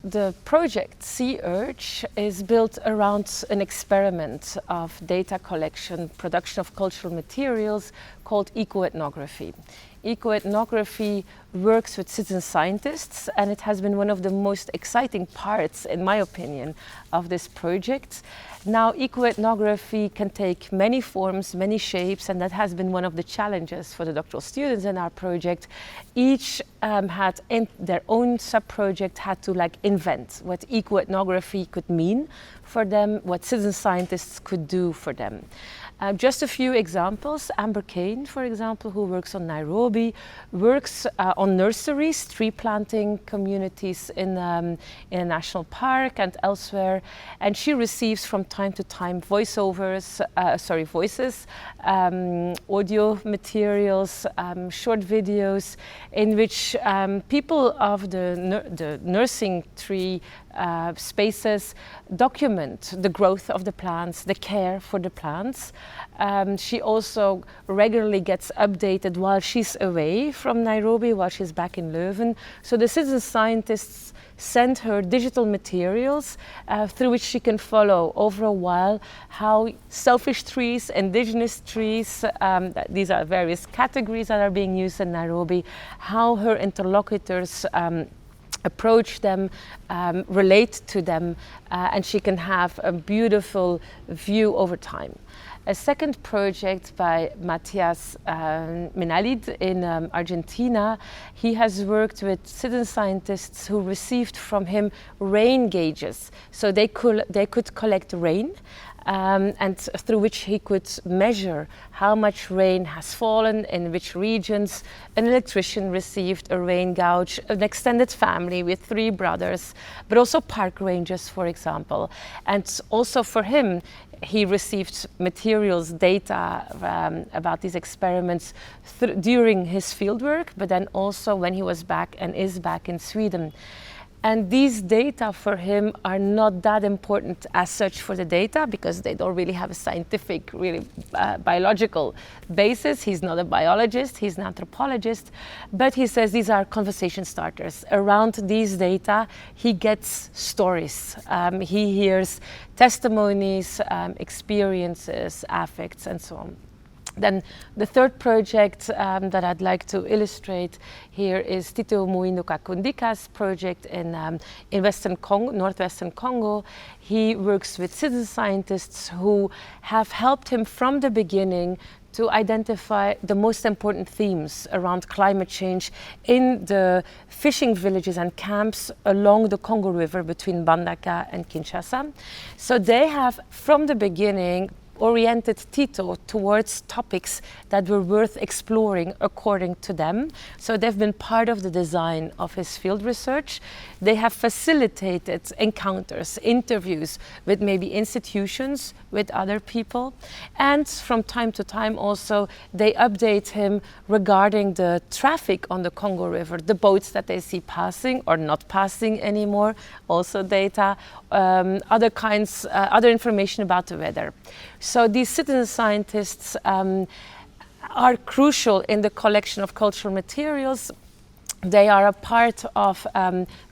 The project Sea Urge is built around an experiment of data collection, production of cultural materials called Eco-Ethnography. Eco-Ethnography works with citizen scientists, and it has been one of the most exciting parts, in my opinion, of this project. Now, Eco-Ethnography can take many forms, many shapes, and that has been one of the challenges for the doctoral students in our project. Each had in their own sub-project had to invent what Eco-Ethnography could mean for them, what citizen scientists could do for them. Just a few examples. Amber Kane, for example, who works on Nairobi, works on nurseries, tree planting communities in a national park and elsewhere. And she receives from time to time voices, audio materials, short videos in which people of the nursing tree spaces document the growth of the plants, the care for the plants. She also regularly gets updated while she's away from Nairobi, while she's back in Leuven. So the citizen scientists send her digital materials through which she can follow over a while how selfish trees, indigenous trees, these are various categories that are being used in Nairobi, how her interlocutors approach them, relate to them, and she can have a beautiful view over time. A second project by Matthias Menalid in Argentina, he has worked with citizen scientists who received from him rain gauges. So they could collect rain, and through which he could measure how much rain has fallen in which regions. An electrician received a rain gauge, an extended family with 3 brothers, but also park rangers, for example. And also for him, he received materials, data about these experiments during his fieldwork, but then also when he was back and is back in Sweden. And these data for him are not that important as such for the data because they don't really have a scientific, biological basis. He's not a biologist, he's an anthropologist, but he says these are conversation starters. Around these data, he gets stories. He hears testimonies, experiences, affects, and so on. Then the third project that I'd like to illustrate here is Tito Muindo Kakundika's project in Western Congo, northwestern Congo. He works with citizen scientists who have helped him from the beginning to identify the most important themes around climate change in the fishing villages and camps along the Congo River between Bandaka and Kinshasa. So they have, from the beginning, oriented Tito towards topics that were worth exploring according to them. So they've been part of the design of his field research. They have facilitated encounters, interviews with maybe institutions, with other people. And from time to time also, they update him regarding the traffic on the Congo River, the boats that they see passing or not passing anymore, also data, other information about the weather. So these citizen scientists are crucial in the collection of cultural materials. They are a part of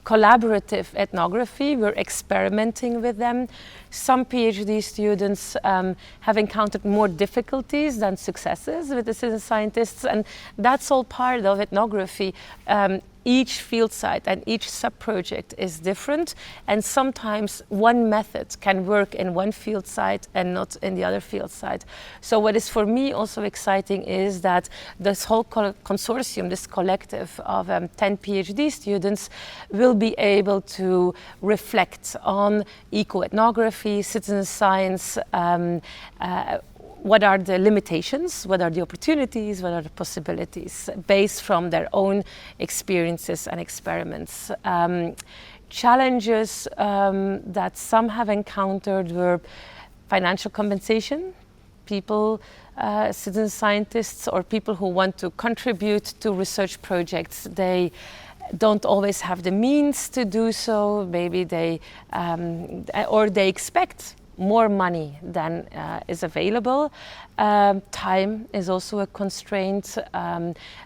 collaborative ethnography. We're experimenting with them. Some PhD students have encountered more difficulties than successes with the citizen scientists, and that's all part of ethnography. Each field site and each sub-project is different, and sometimes one method can work in one field site and not in the other field site. So what is for me also exciting is that this whole consortium, this collective of 10 PhD students will be able to reflect on eco-ethnography, citizen science, what are the limitations, what are the opportunities, what are the possibilities, based from their own experiences and experiments. Challenges that some have encountered were financial compensation. People, citizen scientists or people who want to contribute to research projects, they don't always have the means to do so. Maybe they, or they expect more money than is available. Time is also a constraint.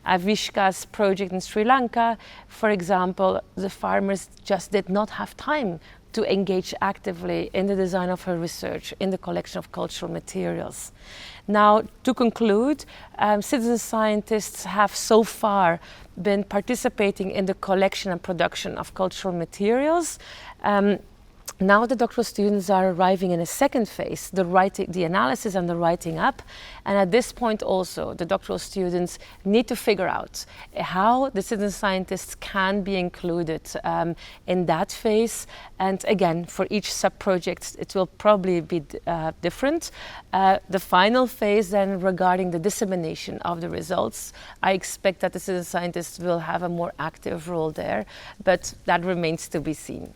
Avishka's project in Sri Lanka, for example, the farmers just did not have time to engage actively in the design of her research, in the collection of cultural materials. Now, to conclude, citizen scientists have so far been participating in the collection and production of cultural materials. Now the doctoral students are arriving in a second phase, the analysis and the writing up. And at this point also, the doctoral students need to figure out how the citizen scientists can be included in that phase. And again, for each sub-project, it will probably be different. The final phase then regarding the dissemination of the results, I expect that the citizen scientists will have a more active role there, but that remains to be seen.